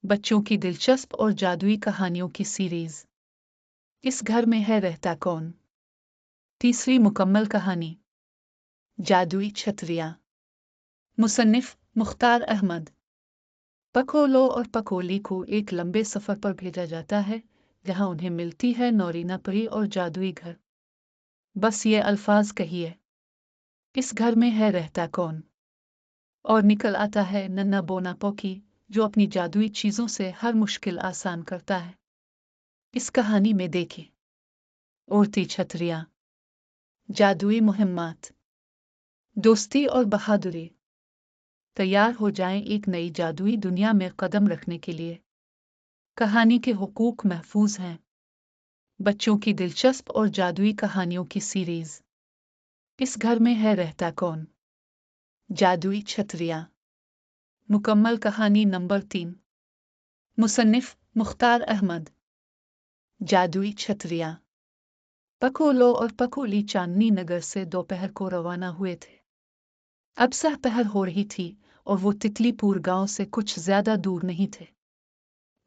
बच्चों की दिलचस्प और जादुई कहानियों की सीरीज इस घर में है रहता कौन। तीसरी मुकम्मल कहानी जादुई छतरियां। मुसन्निफ मुख्तार अहमद। पकोलो और पकोली को एक लंबे सफर पर भेजा जाता है जहां उन्हें मिलती है नौरीना परी और जादुई घर। बस ये अल्फाज कहिए, इस घर में है रहता कौन, और निकल आता है नन्ना बोना पोकी जो अपनी जादुई चीजों से हर मुश्किल आसान करता है। इस कहानी में देखें उड़ती छतरियां, जादुई मुहिम्मात, दोस्ती और बहादुरी। तैयार हो जाएं एक नई जादुई दुनिया में कदम रखने के लिए। कहानी के हुकूक महफूज हैं। बच्चों की दिलचस्प और जादुई कहानियों की सीरीज इस घर में है रहता कौन, जादुई छतरियां। मुकम्मल कहानी नंबर 3। मुसन्निफ मुख्तार अहमद। जादुई छतरियां। पकोलो और पकोली चांदनी नगर से दोपहर को रवाना हुए थे। अब सहपहर हो रही थी और वो तितलीपुर गांव से कुछ ज्यादा दूर नहीं थे।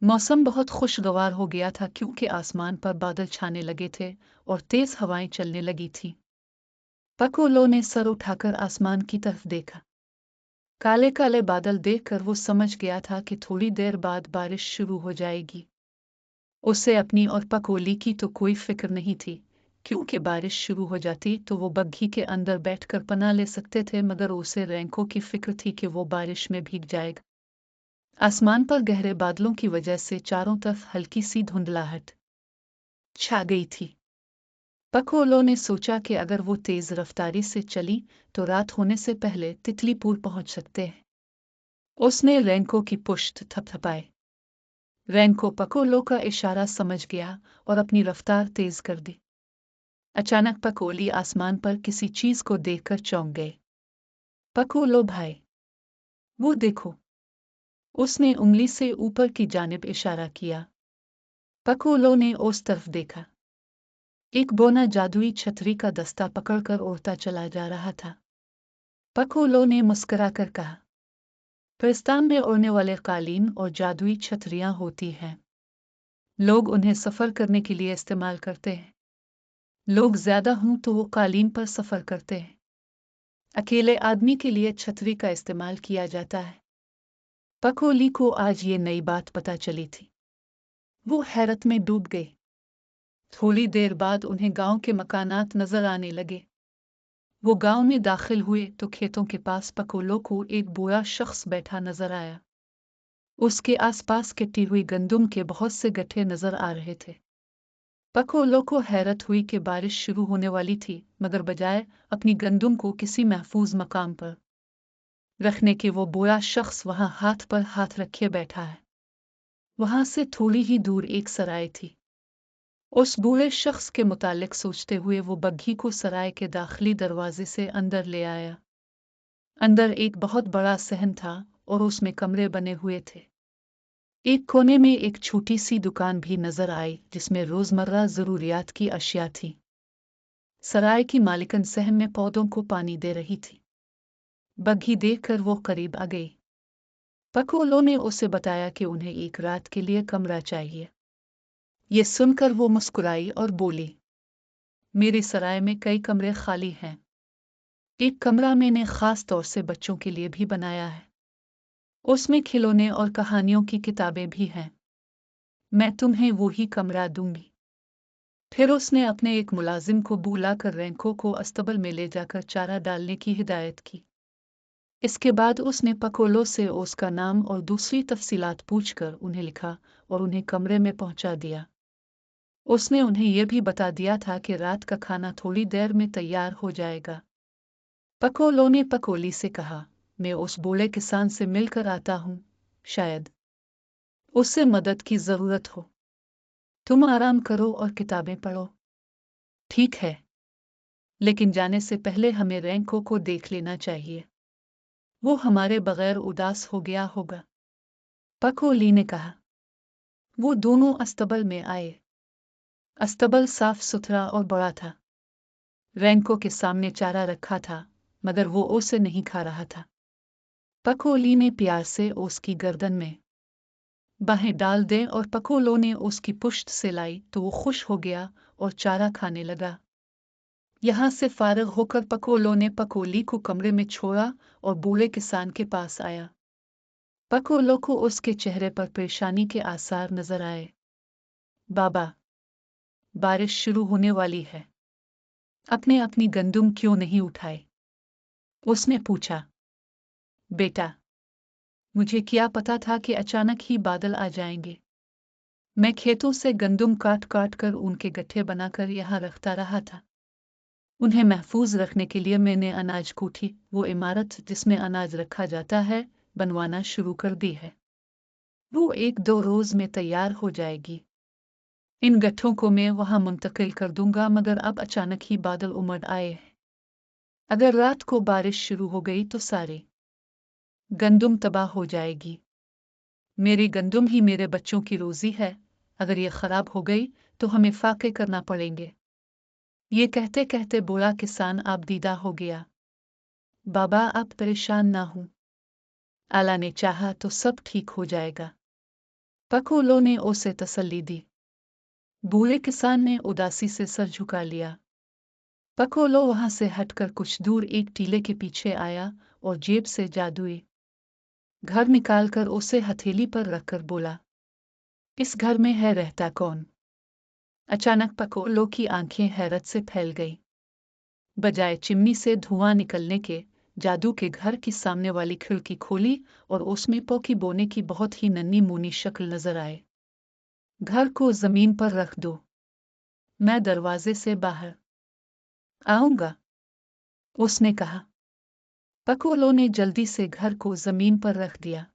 मौसम बहुत खुशगवार हो गया था क्योंकि आसमान पर बादल छाने लगे थे और तेज हवाएं चलने लगी थीं। पकोलो ने सर उठाकर आसमान की तरफ देखा। काले काले बादल देखकर वो समझ गया था कि थोड़ी देर बाद बारिश शुरू हो जाएगी। उसे अपनी और पकोली की तो कोई फिक्र नहीं थी क्योंकि बारिश शुरू हो जाती तो वो बग्घी के अंदर बैठकर पनाह ले सकते थे, मगर उसे रैंकों की फिक्र थी कि वो बारिश में भीग जाएगा। आसमान पर गहरे बादलों की वजह से चारों तरफ हल्की सी धुंधलाहट छा गई थी। पकोलो ने सोचा कि अगर वो तेज रफ्तारी से चली तो रात होने से पहले तितलीपुर पहुंच सकते हैं। उसने रैंको की पुश्त थपथपाई। रैंको पकोलो का इशारा समझ गया और अपनी रफ्तार तेज कर दी। अचानक पकोली आसमान पर किसी चीज को देखकर चौंक गए। पकोलो भाई, वो देखो। उसने उंगली से ऊपर की जानिब इशारा किया। पकोलो ने उस तरफ देखा। एक बोना जादुई छतरी का दस्ता पकड़कर उड़ता चला जा रहा था। पकोलो ने मुस्कुराकर कहा, पाकिस्तान में उड़ने वाले कालीन और जादुई छतरियां होती हैं। लोग उन्हें सफर करने के लिए इस्तेमाल करते हैं। लोग ज्यादा हों तो वो कालीन पर सफर करते हैं। अकेले आदमी के लिए छतरी का इस्तेमाल किया जाता है। पकोली को आज ये नई बात पता चली थी। वो हैरत में डूब गए। थोड़ी देर बाद उन्हें गांव के मकानात नजर आने लगे। वो गांव में दाखिल हुए तो खेतों के पास पकोलो को एक बूढ़ा शख्स बैठा नजर आया। उसके आसपास कटी हुई गंदुम के बहुत से गट्ठे नजर आ रहे थे। पकोलो को हैरत हुई कि बारिश शुरू होने वाली थी, मगर बजाय अपनी गंदुम को किसी महफूज मकाम पर रखने के वो बूढ़ा शख्स वहां हाथ पर हाथ रखे बैठा है। वहां से थोड़ी ही दूर एक सराय थी। उस बूढ़े शख्स के मुतालिक सोचते हुए वो बग्घी को सराय के दाखिली दरवाजे से अंदर ले आया। अंदर एक बहुत बड़ा सहन था और उसमें कमरे बने हुए थे। एक कोने में एक छोटी सी दुकान भी नजर आई जिसमें रोजमर्रा जरूरियात की अशिया थी। सराय की मालिकन सहन में पौधों को पानी दे रही थी। बग्घी देखकर वो करीब आ गई। पकोलो ने उसे बताया कि उन्हें एक रात के लिए कमरा चाहिए। ये सुनकर वो मुस्कुराई और बोली, मेरी सराय में कई कमरे खाली हैं। एक कमरा मैंने खास तौर से बच्चों के लिए भी बनाया है। उसमें खिलौने और कहानियों की किताबें भी हैं। मैं तुम्हें वो ही कमरा दूंगी। फिर उसने अपने एक मुलाजिम को बुलाकर रैंको को अस्तबल में ले जाकर चारा डालने की हिदायत की। इसके बाद उसने पकोलो से उसका नाम और दूसरी तफसीलात पूछकर उन्हें लिखा और उन्हें कमरे में पहुंचा दिया। उसने उन्हें यह भी बता दिया था कि रात का खाना थोड़ी देर में तैयार हो जाएगा। पकोलो ने पकोली से कहा, मैं उस बूढ़े किसान से मिलकर आता हूँ, शायद उससे मदद की जरूरत हो। तुम आराम करो और किताबें पढ़ो। ठीक है, लेकिन जाने से पहले हमें रैंको को देख लेना चाहिए। वो हमारे बगैर उदास हो गया होगा। पकोली ने कहा। वो दोनों अस्तबल में आए। अस्तबल साफ सुथरा और बड़ा था। रैंको के सामने चारा रखा था, मगर वो उसे नहीं खा रहा था। पकोली ने प्यार से उसकी गर्दन में बाहें डाल दें और पकोलो ने उसकी पुश्त से लाई तो वो खुश हो गया और चारा खाने लगा। यहाँ से फारिग होकर पकोलो ने पकोली को कमरे में छोड़ा और बूढ़े किसान के पास आया। पकोलो को उसके चेहरे पर परेशानी के आसार नजर आए। बाबा, बारिश शुरू होने वाली है, अपने अपनी गंदुम क्यों नहीं उठाए? उसने पूछा। बेटा, मुझे क्या पता था कि अचानक ही बादल आ जाएंगे। मैं खेतों से गंदुम काट काट कर उनके गट्ठे बनाकर यहाँ रखता रहा था। उन्हें महफूज रखने के लिए मैंने अनाज कोठी, वो इमारत जिसमें अनाज रखा जाता है, बनवाना शुरू कर दी है। वो 1-2 रोज में तैयार हो जाएगी। इन गट्ठों को मैं वहां मुंतकिल कर दूंगा, मगर अब अचानक ही बादल उमड़ आए हैं। अगर रात को बारिश शुरू हो गई तो सारी गंदुम तबाह हो जाएगी। मेरी गंदुम ही मेरे बच्चों की रोजी है, अगर ये खराब हो गई तो हमें फाके करना पड़ेंगे। ये कहते कहते बूढ़ा किसान आबदीदा हो गया। बाबा, आप परेशान ना हो, अल्लाह ने चाहा तो सब ठीक हो जाएगा। पकोलो ने उसे तसल्ली दी। बूढ़े किसान ने उदासी से सर झुका लिया। पकोलो वहां से हटकर कुछ दूर एक टीले के पीछे आया और जेब से जादुई घर निकालकर उसे हथेली पर रखकर बोला, इस घर में है रहता कौन? अचानक पकोलो की आंखें हैरत से फैल गईं। बजाय चिमनी से धुआं निकलने के, जादू के घर की सामने वाली खिड़की खोली और उसमें पोकी बोने की बहुत ही नन्ही मुनी शक्ल नजर आए। घर को जमीन पर रख दो, मैं दरवाजे से बाहर आऊंगा, उसने कहा। पकोलो ने जल्दी से घर को जमीन पर रख दिया।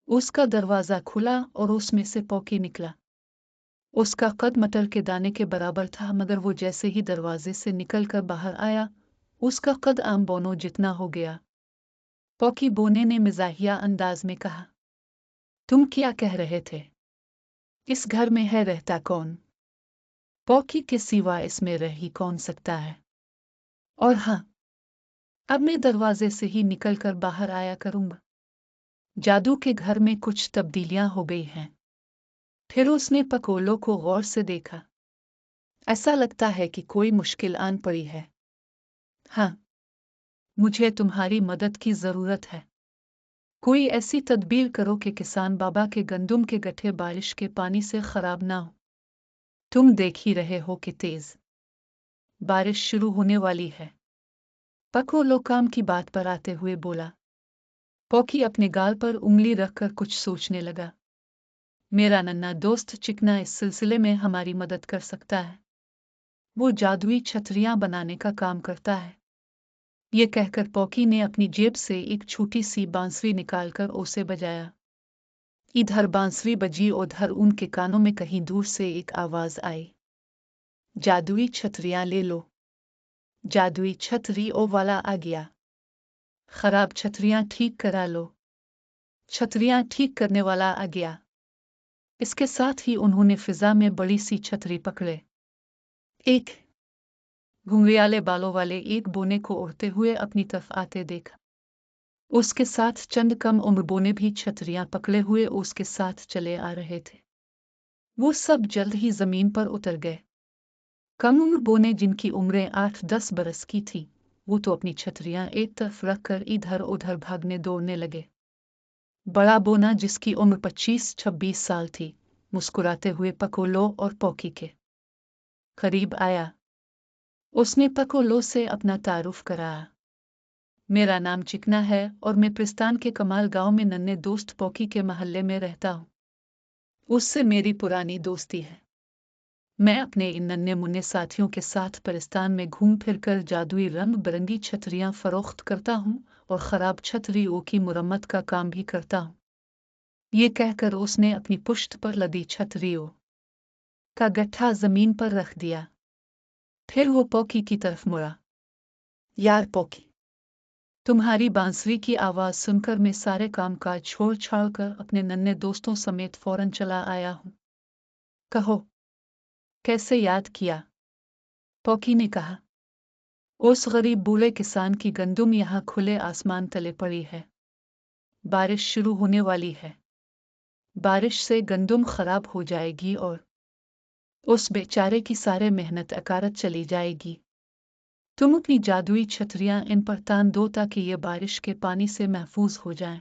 उसका दरवाजा खुला और उसमें से पोकी निकला। उसका कद मटर के दाने के बराबर था, मगर वो जैसे ही दरवाजे से निकलकर बाहर आया, उसका कद आम बोनो जितना हो गया। पोकी बोने ने मिजाहिया अंदाज में कहा, तुम क्या कह रहे थे? इस घर में है रहता कौन? पोकी के सिवा इसमें रह ही कौन सकता है? और हाँ, अब मैं दरवाजे से ही निकलकर बाहर आया करूंगा। जादू के घर में कुछ तब्दीलियां हो गई हैं। फिर उसने पकोलो को गौर से देखा। ऐसा लगता है कि कोई मुश्किल आन पड़ी है। हाँ, मुझे तुम्हारी मदद की जरूरत है। कोई ऐसी तदबीर करो कि किसान बाबा के गंदुम के गट्ठे बारिश के पानी से खराब ना हो। तुम देख ही रहे हो कि तेज बारिश शुरू होने वाली है। पकोलो काम की बात पर आते हुए बोला। पोकी अपने गाल पर उंगली रखकर कुछ सोचने लगा। मेरा नन्हा दोस्त चिकना इस सिलसिले में हमारी मदद कर सकता है। वो जादुई छतरियां बनाने का काम करता है। ये कहकर पोकी ने अपनी जेब से एक छोटी सी बांसुरी निकालकर उसे बजाया। इधर बांसुरी बजी, उधर उनके कानों में कहीं दूर से एक आवाज आई, जादुई छतरियां ले लो। जादुई छतरी ओ वाला आ गया। खराब छतरियां ठीक करा लो। छतरियां ठीक करने वाला आ गया। इसके साथ ही उन्होंने फिजा में बड़ी सी छतरी पकड़े। एक घुंघराले बालों वाले एक बोने को उड़ते हुए अपनी तरफ आते देखा। उसके साथ चंद कम उम्र बोने भी छतरियां पकड़े हुए उसके साथ चले आ रहे थे। वो सब जल्द ही जमीन पर उतर गए। कम उम्र बोने, जिनकी उम्रें 8-10 बरस की थी, वो तो अपनी छतरियां एक तरफ रखकर इधर उधर भागने दौड़ने लगे। बड़ा बोना, जिसकी उम्र 25-26 साल थी, मुस्कुराते हुए पकोलो और पोकी के करीब आया। उसने पकोलो से अपना तारुफ कराया। मेरा नाम चिकना है और मैं प्रिस्तान के कमाल गांव में नन्हे दोस्त पोकी के महल्ले में रहता हूँ। उससे मेरी पुरानी दोस्ती है। मैं अपने इन नन्हे मुन्ने साथियों के साथ परिस्तान में घूम फिर कर जादुई रंग बिरंगी छतरियां फरोख्त करता हूँ और खराब छतरियों की मुरम्मत का काम भी करता हूँ। ये कहकर उसने अपनी पुश्त पर लदी छतरियों का गट्ठा जमीन पर रख दिया। फिर वो पोकी की तरफ मुड़ा। यार पोकी, तुम्हारी बांसुरी की आवाज सुनकर मैं सारे काम काज छोड़ छाड़ कर अपने नन्हे दोस्तों समेत फौरन चला आया हूँ। कहो, कैसे याद किया? पोकी ने कहा। उस गरीब बूढ़े किसान की गंदुम यहाँ खुले आसमान तले पड़ी है। बारिश शुरू होने वाली है। बारिश से गंदुम खराब हो जाएगी और उस बेचारे की सारे मेहनत अकारत चली जाएगी। तुम अपनी जादुई छतरियां इन पर तान दो ताकि ये बारिश के पानी से महफूज हो जाएं।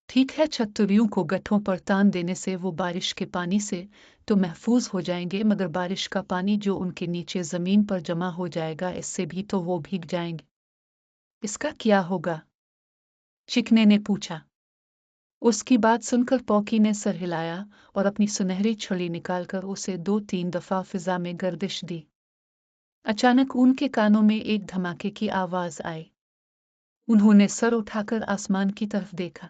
ठीक है, छतरियों को गट्ठों पर तान देने से वो बारिश के पानी से तो महफूज हो जाएंगे, मगर बारिश का पानी जो उनके नीचे जमीन पर जमा हो जाएगा इससे भी तो वो भीग जाएंगे। इसका क्या होगा? चिकने ने पूछा। उसकी बात सुनकर पॉकी ने सर हिलाया और अपनी सुनहरी छड़ी निकालकर उसे 2-3 दफा फिजा में गर्दिश दी। अचानक उनके कानों में एक धमाके की आवाज आई। उन्होंने सर उठाकर आसमान की तरफ देखा।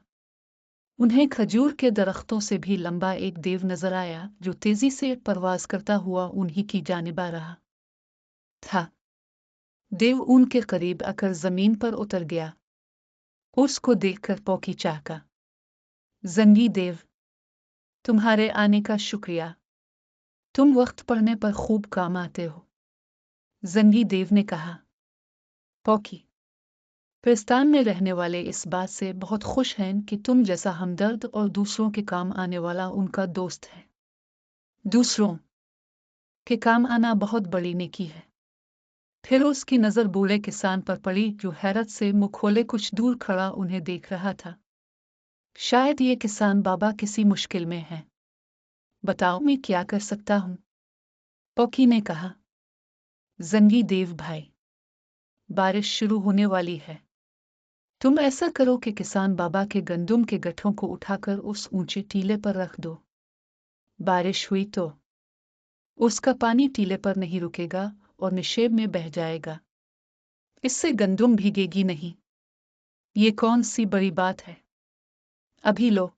उन्हें खजूर के दरख्तों से भी लंबा एक देव नजर आया जो तेजी से परवाज करता हुआ उन्हीं की जानिब आ रहा था। देव उनके करीब आकर जमीन पर उतर गया। उसको देखकर पॉकी चाहका, जंगी देव, तुम्हारे आने का शुक्रिया। तुम वक्त पड़ने पर खूब काम आते हो। जंगी देव ने कहा। पॉकी पिस्तान में रहने वाले इस बात से बहुत खुश हैं कि तुम जैसा हमदर्द और दूसरों के काम आने वाला उनका दोस्त है। दूसरों के काम आना बहुत बड़ी नेकी है। फिर उसकी नजर बूढ़े किसान पर पड़ी जो हैरत से मुंह खोले कुछ दूर खड़ा उन्हें देख रहा था। शायद ये किसान बाबा किसी मुश्किल में है। बताओ मैं क्या कर सकता हूँ? पॉकी ने कहा। जंगी देव भाई, बारिश शुरू होने वाली है। तुम ऐसा करो कि किसान बाबा के गंदुम के गट्ठों को उठाकर उस ऊंचे टीले पर रख दो। बारिश हुई तो उसका पानी टीले पर नहीं रुकेगा और निशेब में बह जाएगा। इससे गंदुम भीगेगी नहीं। ये कौन सी बड़ी बात है? अभी लो।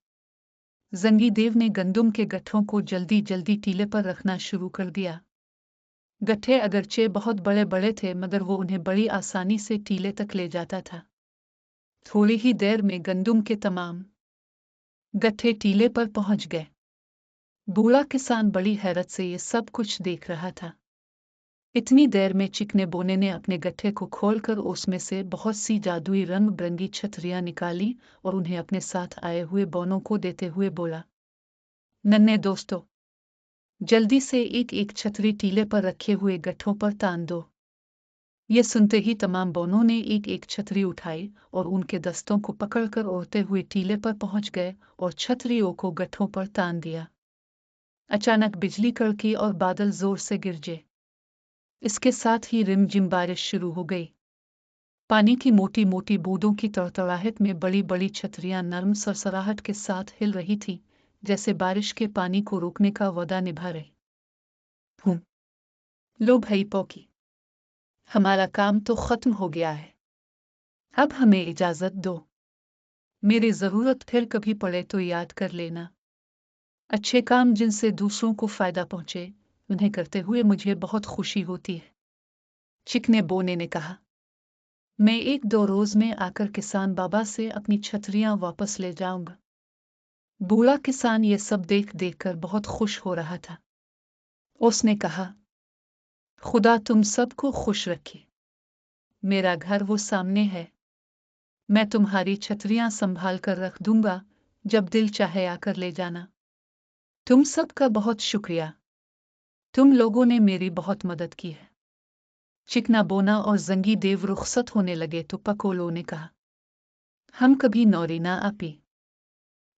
जंगी देव ने गंदुम के गट्ठों को जल्दी जल्दी टीले पर रखना शुरू कर दिया। गट्ठे अगरचे बहुत बड़े बड़े थे मगर वो उन्हें बड़ी आसानी से टीले तक ले जाता था। थोड़ी ही देर में गंदुम के तमाम गट्ठे टीले पर पहुंच गए। बूढ़ा किसान बड़ी हैरत से ये सब कुछ देख रहा था। इतनी देर में चिकने बोने ने अपने गट्ठे को खोलकर उसमें से बहुत सी जादुई रंग बिरंगी छतरियां निकाली और उन्हें अपने साथ आए हुए बोनों को देते हुए बोला, नन्हे दोस्तों, जल्दी से एक एक छतरी टीले पर रखे हुए गट्ठों पर तान दो। ये सुनते ही तमाम बोनों ने एक एक छतरी उठाई और उनके दस्तों को पकड़कर उड़ते हुए टीले पर पहुंच गए और छतरियों को गट्ठों पर तान दिया। अचानक बिजली कड़की और बादल जोर से गिरजे। इसके साथ ही रिमझिम बारिश शुरू हो गई। पानी की मोटी मोटी बूंदों की तड़तड़ाहट में बड़ी बड़ी छतरियां नर्म सरसराहट के साथ हिल रही थी, जैसे बारिश के पानी को रोकने का वादा निभा रही हूँ। लो भाई पॉकी, हमारा काम तो खत्म हो गया है। अब हमें इजाजत दो। मेरी जरूरत फिर कभी पड़े तो याद कर लेना। अच्छे काम जिनसे दूसरों को फायदा पहुंचे उन्हें करते हुए मुझे बहुत खुशी होती है। चिकने बोने ने कहा। मैं 1-2 रोज में आकर किसान बाबा से अपनी छतरियां वापस ले जाऊंगा। बूढ़ा किसान ये सब देख देख कर बहुत खुश हो रहा था। उसने कहा, खुदा तुम सबको खुश रखे। मेरा घर वो सामने है। मैं तुम्हारी छतरियां संभाल कर रख दूंगा, जब दिल चाहे आकर ले जाना। तुम सबका बहुत शुक्रिया। तुम लोगों ने मेरी बहुत मदद की है। चिकना बोना और जंगी देव रुखसत होने लगे तो पकोलो ने कहा, हम कभी नौरीना आपी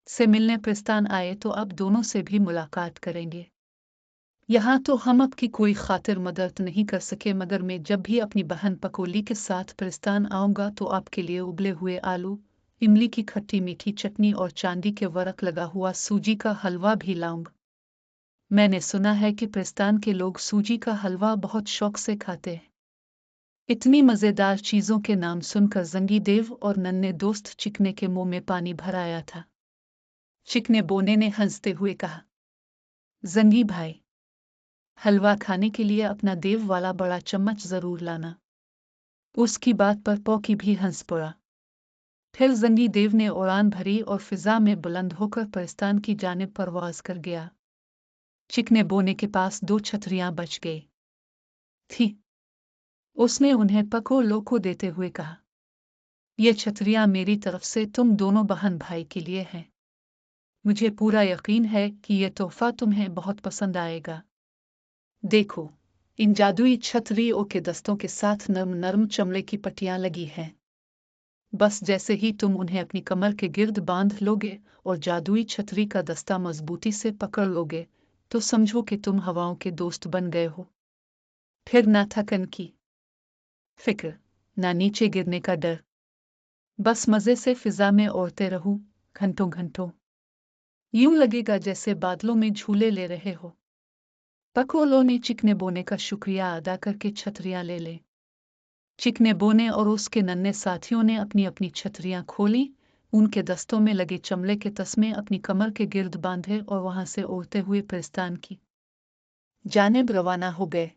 से मिलने प्रस्थान आए तो अब दोनों से भी मुलाकात करेंगे। यहाँ तो हम आपकी कोई खातिर मदद नहीं कर सके, मगर मैं जब भी अपनी बहन पकोली के साथ प्रस्थान आऊँगा तो आपके लिए उबले हुए आलू, इमली की खट्टी मीठी चटनी और चांदी के वर्क लगा हुआ सूजी का हलवा भी लाऊंगा। मैंने सुना है कि प्रस्थान के लोग सूजी का हलवा बहुत शौक से खाते हैं। इतनी मज़ेदार चीज़ों के नाम सुनकर जंगी देव और नन्हे दोस्त चिकने के मुंह में पानी भर आया था। चिकने बोने ने हंसते हुए कहा, जंगी भाई, हलवा खाने के लिए अपना देव वाला बड़ा चम्मच जरूर लाना। उसकी बात पर पॉकी भी हंस पड़ा। फिर जंगी देव ने उड़ान भरी और फिजा में बुलंद होकर परिस्तान की जानिब परवाज कर गया। चिकने बोने के पास 2 छतरियां बच गई थी। उसने उन्हें पकोलो को देते हुए कहा, ये छतरियां मेरी तरफ से तुम दोनों बहन भाई के लिए हैं। मुझे पूरा यकीन है कि ये तोहफा तुम्हें बहुत पसंद आएगा। देखो, इन जादुई छतरियों के दस्तों के साथ नर्म नर्म चमड़े की पट्टियां लगी हैं। बस जैसे ही तुम उन्हें अपनी कमर के गिर्द बांध लोगे और जादुई छतरी का दस्ता मजबूती से पकड़ लोगे, तो समझो कि तुम हवाओं के दोस्त बन गए हो। फिर ना थकन की फिक्र, ना नीचे गिरने का डर। बस मजे से फिजा में उड़ते रहो, घंटों घंटों। यूं लगेगा जैसे बादलों में झूले ले रहे हो। पकोलो ने चिकने बोने का शुक्रिया अदा करके छतरियां ले ले। चिकने बोने और उसके नन्हे साथियों ने अपनी अपनी छतरियां खोली, उनके दस्तों में लगे चमड़े के तस्मे अपनी कमर के गिर्द बांधे और वहां से उड़ते हुए पिस्तान की जानिब रवाना हो गए।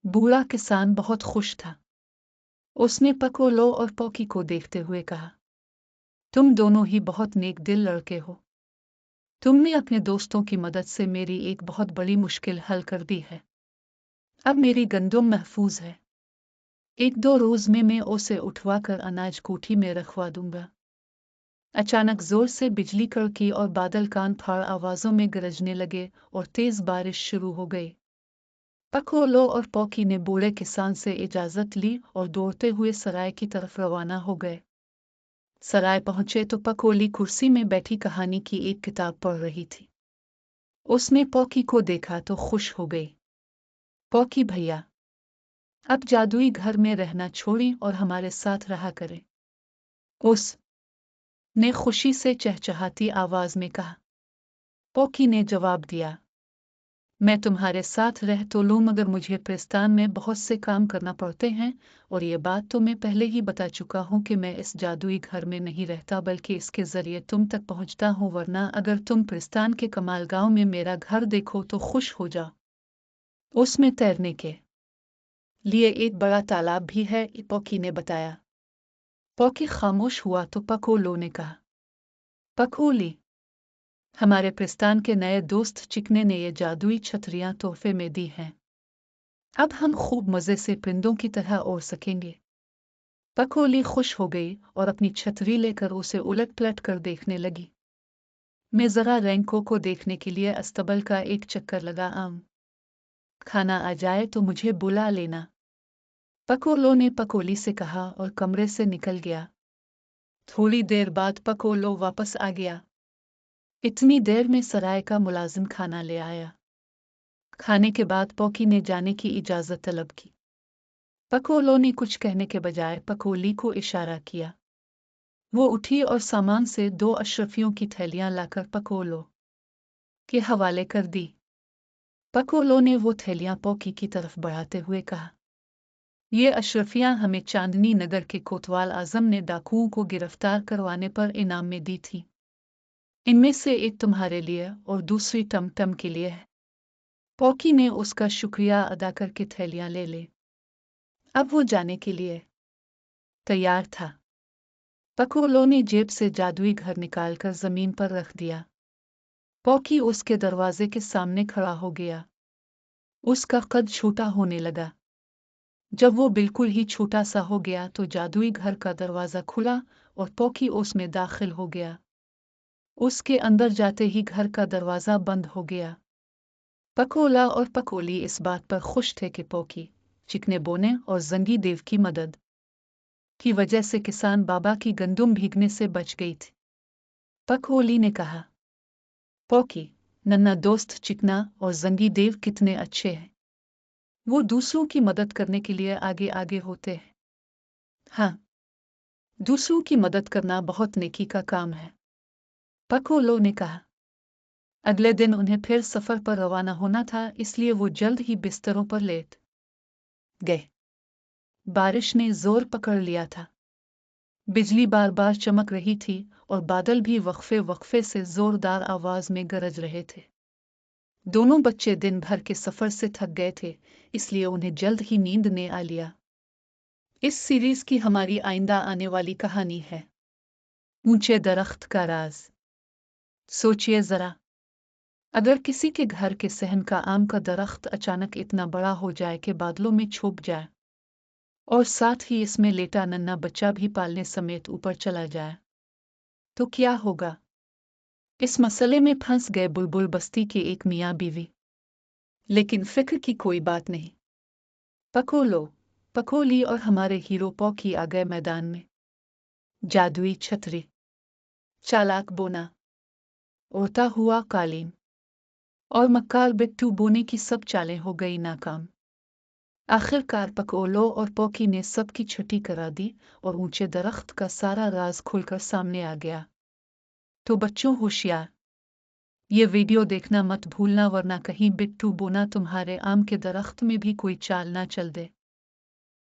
बूढ़ा किसान बहुत खुश था। उसने पकोलो और पॉकी को देखते हुए कहा, तुम दोनों ही बहुत नेक दिल लड़के हो। तुमने अपने दोस्तों की मदद से मेरी एक बहुत बड़ी मुश्किल हल कर दी है। अब मेरी गंदुम महफूज है। एक दो रोज में मैं उसे उठवा कर अनाज कोठी में रखवा दूंगा। अचानक जोर से बिजली कड़की और बादल कान फाड़ आवाजों में गरजने लगे और तेज बारिश शुरू हो गई। पकोलो और पॉकी ने बूढ़े किसान से इजाजत ली और दौड़ते हुए सराय की तरफ रवाना हो गए। सराय पहुंचे तो पकोली कुर्सी में बैठी कहानी की एक किताब पढ़ रही थी। उसने पॉकी को देखा तो खुश हो गई। पॉकी भैया, अब जादुई घर में रहना छोड़ी और हमारे साथ रहा करें। उस ने खुशी से चहचहाती आवाज में कहा। पॉकी ने जवाब दिया, मैं तुम्हारे साथ रह तो लूं, मगर मुझे पिस्तान में बहुत से काम करना पड़ते हैं, और ये बात तो मैं पहले ही बता चुका हूं कि मैं इस जादुई घर में नहीं रहता बल्कि इसके जरिए तुम तक पहुंचता हूं। वरना अगर तुम पिस्तान के कमाल गांव में मेरा घर देखो तो खुश हो जाओ। उसमें तैरने के लिए एक बड़ा तालाब भी है, पॉकी ने बताया। पॉकी खामोश हुआ तो पकोलो ने कहा, पकोली, हमारे पिस्तान के नए दोस्त चिकने ने ये जादुई छतरियां तोहफे में दी हैं। अब हम खूब मजे से परिंदों की तरह उड़ सकेंगे। पकोली खुश हो गई और अपनी छतरी लेकर उसे उलट पलट कर देखने लगी। मैं जरा रैंको को देखने के लिए अस्तबल का एक चक्कर लगा आऊं। खाना आ जाए तो मुझे बुला लेना। पकोलो ने पकोली से कहा और कमरे से निकल गया। थोड़ी देर बाद पकोलो वापस आ गया। इतनी देर में सराय का मुलाजिम खाना ले आया। खाने के बाद पॉकी ने जाने की इजाजत तलब की। पकोलो ने कुछ कहने के बजाय पकोली को इशारा किया। वो उठी और सामान से 2 अशरफियों की थैलियां लाकर पकोलो के हवाले कर दी। पकोलो ने वो थैलियां पॉकी की तरफ बढ़ाते हुए कहा, ये अशरफियां हमें चांदनी नगर के कोतवाल आजम ने डाकुओं को गिरफ्तार करवाने पर इनाम में दी थी। इनमें से एक तुम्हारे लिए और दूसरी टमटम के लिए है। पॉकी ने उसका शुक्रिया अदा करके थैलियां ले ली। अब वो जाने के लिए तैयार था। पकोलो ने जेब से जादुई घर निकालकर जमीन पर रख दिया। पॉकी उसके दरवाजे के सामने खड़ा हो गया। उसका कद छोटा होने लगा। जब वो बिल्कुल ही छोटा सा हो गया तो जादुई घर का दरवाजा खुला और पॉकी उसमें दाखिल हो गया। उसके अंदर जाते ही घर का दरवाजा बंद हो गया। पकोला और पकोली इस बात पर खुश थे कि पॉकी, चिकने बोने और जंगी देव की मदद की वजह से किसान बाबा की गंदुम भीगने से बच गई थी। पकोली ने कहा, पॉकी, नन्ना दोस्त चिकना और जंगी देव कितने अच्छे हैं। वो दूसरों की मदद करने के लिए आगे आगे होते हैं। हाँ, दूसरों की मदद करना बहुत नेकी का काम है, पकोलो ने कहा। अगले दिन उन्हें फिर सफर पर रवाना होना था, इसलिए वो जल्द ही बिस्तरों पर लेट गए। बारिश ने जोर पकड़ लिया था। बिजली बार बार चमक रही थी और बादल भी वक्फे वक्फे से जोरदार आवाज में गरज रहे थे। दोनों बच्चे दिन भर के सफर से थक गए थे, इसलिए उन्हें जल्द ही नींद ने आ लिया। इस सीरीज की हमारी आइंदा आने वाली कहानी है ऊंचे दरख्त का राज। सोचिए जरा, अगर किसी के घर के सहन का आम का दरख्त अचानक इतना बड़ा हो जाए कि बादलों में छुप जाए और साथ ही इसमें लेटा नन्हा बच्चा भी पालने समेत ऊपर चला जाए, तो क्या होगा? इस मसले में फंस गए बुलबुल बस्ती के एक मियाँ बीवी। लेकिन फिक्र की कोई बात नहीं। पकोली और हमारे हीरो पॉकी आ गए मैदान में। जादुई छतरी, चालाक बोना, उड़ता हुआ कालीन और मक्कार बिट्टू बोने की सब चालें हो गई नाकाम। आखिरकार पकोलो और पॉकी ने सबकी छुट्टी करा दी और ऊंचे दरख्त का सारा राज खुलकर सामने आ गया। तो बच्चों होशियार, ये वीडियो देखना मत भूलना वरना कहीं बिट्टू बोना तुम्हारे आम के दरख्त में भी कोई चाल ना चल दे।